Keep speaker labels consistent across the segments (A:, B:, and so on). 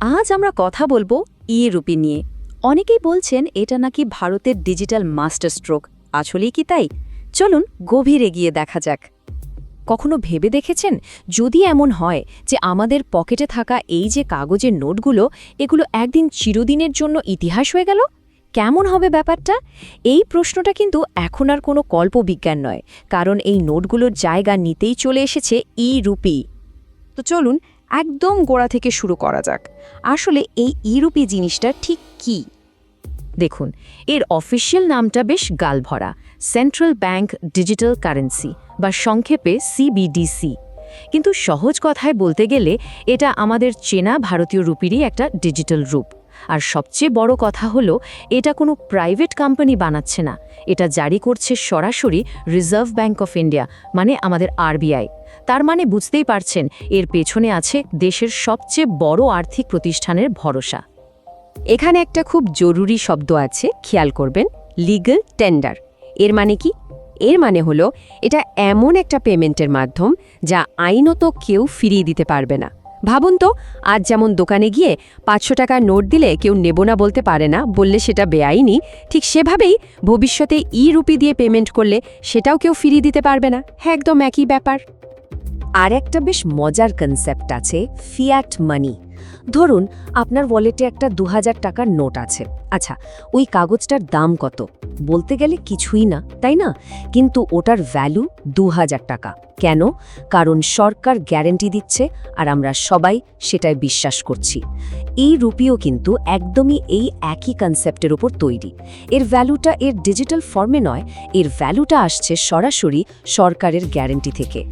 A: আজ আমরা কথা বলবো ই-রুপি নিয়ে। অনেকেই বলছেন এটা নাকি ভারতের ডিজিটাল মাস্টার স্ট্রোক। আসলেই কি তাই? চলুন গভীরে গিয়ে দেখা যাক। কখনো ভেবে দেখেছেন যদি এমন হয় যে আমাদের পকেটে থাকা এই যে কাগজের নোটগুলো, এগুলো একদিন চিরদিনের জন্য ইতিহাস হয়ে গেল? কেমন হবে ব্যাপারটা? এই প্রশ্নটা কিন্তু এখন আর কোনো কল্পবিজ্ঞান নয়, কারণ এই নোটগুলোর জায়গা নিতেই চলে এসেছে ই-রুপি। তো চলুন একদম গোড়া থেকে শুরু করা যাক। আসলে এই ই-রুপি জিনিসটা ঠিক কি? দেখুন, এর অফিসিয়াল নামটা বেশ গালভরা, সেন্ট্রাল ব্যাংক ডিজিটাল কারেন্সি বা সংক্ষেপে সিবিডিসি। কিন্তু সহজ কথায় বলতে গেলে এটা আমাদের চেনা ভারতীয় রুপিরই একটা ডিজিটাল রূপ। আর সবচেয়ে বড় কথা হলো এটা কোনো প্রাইভেট কোম্পানি বানাচ্ছে না, এটা জারি করছে সরাসরি রিজার্ভ ব্যাংক অফ ইন্ডিয়া, মানে আমাদের আরবিআই। তার মানে বুঝতেই পারছেন এর পেছনে আছে দেশের সবচেয়ে বড় আর্থিক প্রতিষ্ঠানের ভরসা। এখানে একটা খুব জরুরি শব্দ আছে, খেয়াল করবেন, লিগ্যাল টেন্ডার। এর মানে কি? এর মানে হলো এটা এমন একটা পেমেন্টের মাধ্যম যা আইনত কেউ ফিরিয়ে দিতে পারবে না। ভাবুন তো, আজ যেমন দোকানে গিয়ে 500 টাকার নোট দিলে কেউ নেব না বলতে পারে না, বললে সেটা বেআইনি, ঠিক সেভাবেই ভবিষ্যতে ই-রুপি দিয়ে পেমেন্ট করলে সেটাও কেউ ফিরিয়ে দিতে পারবে না। হ্যাঁ, একদম একই ব্যাপার। আর একটা বেশ মজার কনসেপ্ট আছে, ফিয়াট মানি। ধরুন আপনার ওয়ালেটে একটা 2000 টাকার নোট আছে। আচ্ছা, ওই কাগজটার দাম কত? বলতে গেলে কিছুই না, তাই না? কিন্তু ওটার ভ্যালু 2000 টাকা। কেন? কারণ সরকার গ্যারান্টি দিচ্ছে আর আমরা সবাই সেটাই বিশ্বাস করছি। এই রুপিও কিন্তু একদমই এই একই কনসেপ্টের উপর তৈরি। এর ভ্যালুটা এর ডিজিটাল ফর্মে নয়, এর ভ্যালুটা আসছে সরাসরি সরকারের গ্যারান্টি থেকে।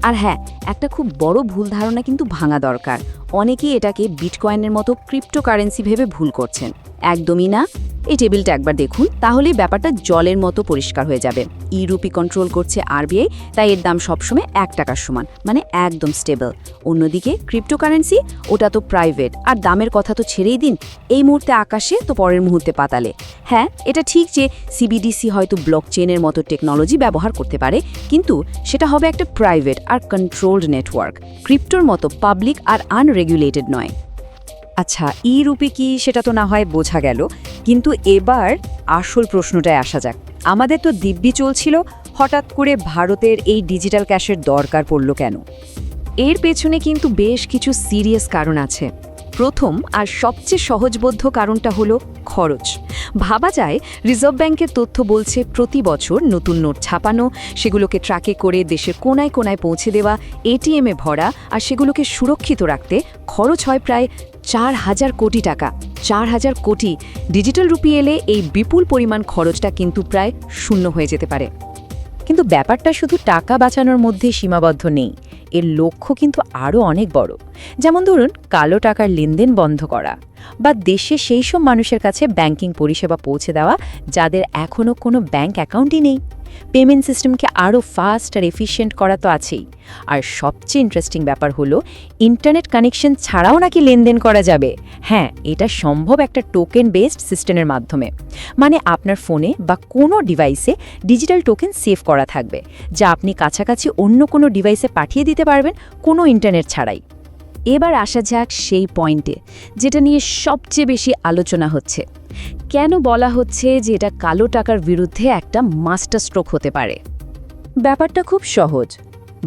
A: আর হ্যাঁ, একটা খুব বড় ভুল ধারণা কিন্তু ভাঙা দরকার। অনেকেই এটাকে বিটকয়েনের মতো ক্রিপ্টোকারেন্সি ভেবে ভুল করছেন। একদমই না। এই টেবিলটা একবার দেখুন, তাহলেই ব্যাপারটা জলের মতো পরিষ্কার হয়ে যাবে। ই-রুপি কন্ট্রোল করছে আরবিআই, তাই এর দাম সবসময় 1 টাকার সমান, মানে একদম স্টেবল। অন্যদিকে ক্রিপ্টোকারেন্সি, ওটা তো প্রাইভেট, আর দামের কথা তো ছেড়েই দিন, এই মুহূর্তে আকাশে তো পরের মুহূর্তে পাতালে। হ্যাঁ, এটা ঠিক যে সিবিডিসি হয়তো ব্লকচেইনের মতো টেকনোলজি ব্যবহার করতে পারে, কিন্তু সেটা হবে একটা প্রাইভেট আর কন্ট্রোলড নেটওয়ার্ক। ক্রিপ্টোর মতো পাবলিক আর আনরেগুলেটেড নয়। আচ্ছা, ই-রুপি কি সেটা তো না হয় বোঝা গেল, কিন্তু এবার আসল প্রশ্নটায় আসা যাক। আমাদের তো দিব্যি চলছিল, হঠাৎ করে ভারতের এই ডিজিটাল ক্যাশের দরকার পড়ল কেন? এর পেছনে কিন্তু বেশ কিছু সিরিয়াস কারণ আছে। প্রথম আর সবচেয়ে সহজবোধ্য কারণটা হলো খরচ। ভাবা যায়, রিজার্ভ ব্যাংকের তথ্য বলছে প্রতি বছর নতুন নোট ছাপানো, সেগুলোকে ট্র্যাকে করে দেশের কোনায় কোনায় পৌঁছে দেওয়া, এটিএমে ভরা, আর সেগুলোকে সুরক্ষিত রাখতে খরচ হয় প্রায় 4000 কোটি টাকা। 4000 কোটি! ডিজিটাল রুপি এলে এই বিপুল পরিমাণ খরচটা কিন্তু প্রায় শূন্য হয়ে যেতে পারে। কিন্তু ব্যাপারটা শুধু টাকা বাঁচানোর মধ্যে সীমাবদ্ধ নেই, এর লক্ষ্য কিন্তু আরও অনেক বড়। যেমন ধরুন, কালো টাকার লেনদেন বন্ধ করা, বা দেশে সেই সব মানুষের কাছে ব্যাংকিং পরিষেবা পৌঁছে দেওয়া যাদের এখনও কোনো ব্যাংক অ্যাকাউন্টই নেই। পেমেন্ট সিস্টেমকে আরও ফাস্ট আর এফিশিয়েন্ট করা তো আছেই। আর সবচেয়ে ইন্টারেস্টিং ব্যাপার হলো, ইন্টারনেট কানেকশন ছাড়াও নাকি লেনদেন করা যাবে। হ্যাঁ, এটা সম্ভব একটা টোকেন বেসড সিস্টেমের মাধ্যমে। মানে আপনার ফোনে বা কোনো ডিভাইসে ডিজিটাল টোকেন সেভ করা থাকবে, যা আপনি কাছাকাছি অন্য কোনো ডিভাইসে পাঠিয়ে দিতে পারবেন কোনো ইন্টারনেট ছাড়াই। এবার আসা যাক সেই পয়েন্টে, যেটা নিয়ে সবচেয়ে বেশি আলোচনা হচ্ছে। কেন বলা হচ্ছে যে এটা কালো টাকার বিরুদ্ধে একটা মাস্টার স্ট্রোক হতে পারে? ব্যাপারটা খুব সহজ।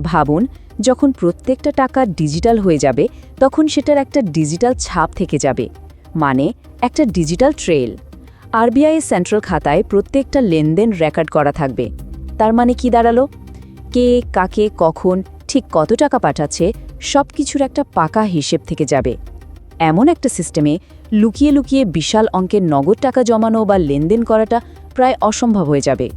A: ভাবুন, যখন প্রত্যেকটা টাকা ডিজিটাল হয়ে যাবে, তখন সেটার একটা ডিজিটাল ছাপ থেকে যাবে, মানে একটা ডিজিটাল ট্রেল। আরবিআই সেন্ট্রাল খাতায় প্রত্যেকটা লেনদেন রেকর্ড করা থাকবে। তার মানে কি দাঁড়ালো? কে কাকে কখন ঠিক কত টাকা পাঠাচ্ছে, সব কিছুর একটা পাকা হিসেব থেকে যাবে। এমন একটা সিস্টেমে লুকিয়ে লুকিয়ে বিশাল অঙ্কের নগদ টাকা জমানো বা লেনদেন করাটা প্রায় অসম্ভব হয়ে যাবে।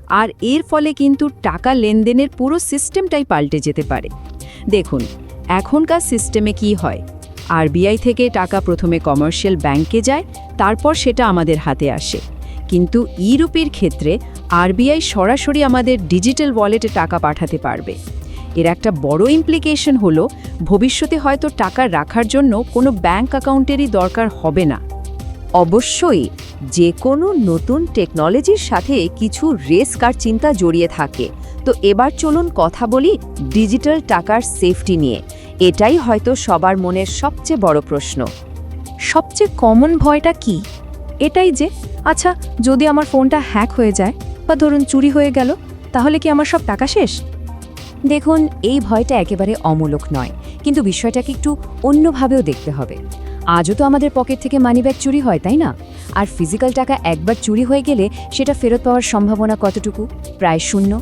A: আর এর ফলে কিন্তু টাকা লেনদেনের পুরো সিস্টেমটাই পাল্টে যেতে পারে। দেখুন, এখনকার সিস্টেমে কি হয়, আরবিআই থেকে টাকা প্রথমে কমার্শিয়াল ব্যাংকে যায়, তারপর সেটা আমাদের হাতে আসে। কিন্তু ই-রুপির ক্ষেত্রে আরবিআই সরাসরি আমাদের ডিজিটাল ওয়ালেটে টাকা পাঠাতে পারবে। এর একটা বড় ইমপ্লিকেশন হলো, ভবিষ্যতে হয়তো টাকা রাখার জন্য কোনো ব্যাংক অ্যাকাউন্টেরই দরকার হবে না। অবশ্যই যে কোনো নতুন টেকনোলজির সাথে কিছু রিস্ক আর চিন্তা জড়িয়ে থাকে। তো এবার চলুন কথা বলি ডিজিটাল টাকার সেফটি নিয়ে। এটাই হয়তো সবার মনের সবচেয়ে বড় প্রশ্ন। সবচেয়ে কমন ভয়টা কি? এটাই যে, আচ্ছা, যদি আমার ফোনটা হ্যাক হয়ে যায় বা ধরুন চুরি হয়ে গেল, তাহলে কি আমার সব টাকা শেষ? দেখুন, এই ভয়টা একেবারে অমূলক নয়, কিন্তু বিষয়টাকে একটু অন্যভাবেও দেখতে হবে। আজও তো আমাদের পকেট থেকে মানিব্যাগ চুরি হয়, তাই না? আর ফিজিক্যাল টাকা একবার চুরি হয়ে গেলে সেটা ফেরত পাওয়ার সম্ভাবনা কতটুকু? প্রায় শূন্য।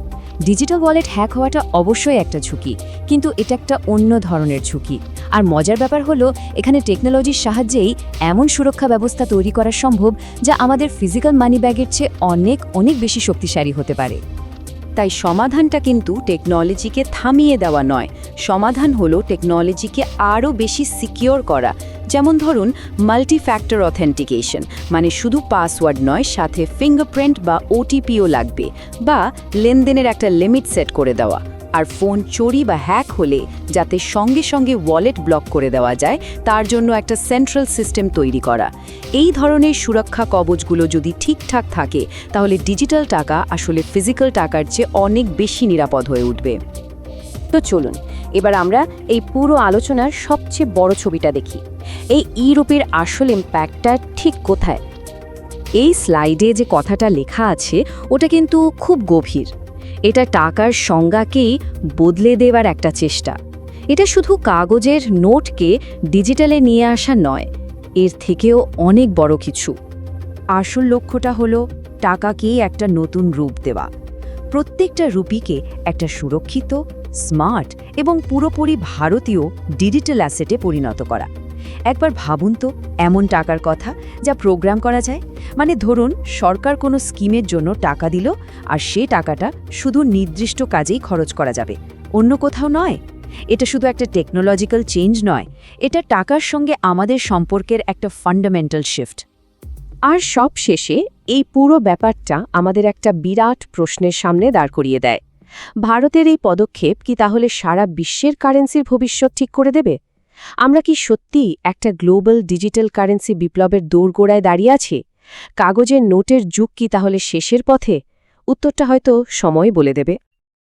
A: ডিজিটাল ওয়ালেট হ্যাক হওয়াটা অবশ্যই একটা ঝুঁকি, কিন্তু এটা একটা অন্য ধরনের ঝুঁকি। আর মজার ব্যাপার হলো, এখানে টেকনোলজির সাহায্যেই এমন সুরক্ষা ব্যবস্থা তৈরি করা সম্ভব যা আমাদের ফিজিক্যাল মানিব্যাগের চেয়ে অনেক অনেক বেশি শক্তিশালী হতে পারে। তাই সমাধানটা কিন্তু টেকনোলজিকে থামিয়ে দেওয়া নয়, সমাধান হলো টেকনোলজিকে আরও বেশি সিকিওর করা। যেমন ধরুন মাল্টি ফ্যাক্টর অথেন্টিকেশন, মানে শুধু পাসওয়ার্ড নয়, সাথে ফিঙ্গারপ্রিন্ট বা ওটিপিও লাগবে, বা লেনদেনের একটা লিমিট সেট করে দেওয়া। আর ফোন চুরি বা হ্যাক হলে যাতে সঙ্গে সঙ্গে ওয়ালেট ব্লক করে দেওয়া যায়, তার জন্য একটা সেন্ট্রাল সিস্টেম তৈরি করা। এই ধরনের সুরক্ষা কবচগুলো যদি ঠিকঠাক থাকে, তাহলে ডিজিটাল টাকা আসলে ফিজিক্যাল টাকার চেয়ে অনেক বেশি নিরাপদ হয়ে উঠবে। তো চলুন এবার আমরা এই পুরো আলোচনার সবচেয়ে বড় ছবিটা দেখি। এই ইউরোপের আসল ইম্প্যাক্টটা ঠিক কোথায়? এই স্লাইডে যে কথাটা লেখা আছে ওটা কিন্তু খুব গভীর। এটা টাকার সংজ্ঞাকেই বদলে দেওয়ার একটা চেষ্টা। এটা শুধু কাগজের নোটকে ডিজিটালে নিয়ে আসা নয়, এর থেকেও অনেক বড় কিছু। আসল লক্ষ্যটা হলো টাকাকেই একটা নতুন রূপ দেওয়া, প্রত্যেকটা রুপিকে একটা সুরক্ষিত, স্মার্ট এবং পুরোপুরি ভারতীয় ডিজিটাল অ্যাসেটে পরিণত করা। একবার ভাবুন তো এমন টাকার কথা যা প্রোগ্রাম করা যায়। মানে ধরুন সরকার কোনো স্কিমের জন্য টাকা দিল, আর সে টাকাটা শুধু নির্দিষ্ট কাজেই খরচ করা যাবে, অন্য কোথাও নয়। এটা শুধু একটা টেকনোলজিক্যাল চেঞ্জ নয়, এটা টাকার সঙ্গে আমাদের সম্পর্কের একটা ফান্ডামেন্টাল শিফট। আর সব শেষে এই পুরো ব্যাপারটা আমাদের একটা বিরাট প্রশ্নের সামনে দাঁড় করিয়ে দেয়। ভারতের এই পদক্ষেপ কি তাহলে সারা বিশ্বের কারেন্সির ভবিষ্যৎ ঠিক করে দেবে? আমরা কি সত্যিই একটা গ্লোবাল ডিজিটাল কারেন্সি বিপ্লবের দোরগোড়ায় দাঁড়িয়ে আছি? কাগজের নোটের যুগ কি তাহলে শেষের পথে? উত্তরটা হয়তো সময় বলে দেবে।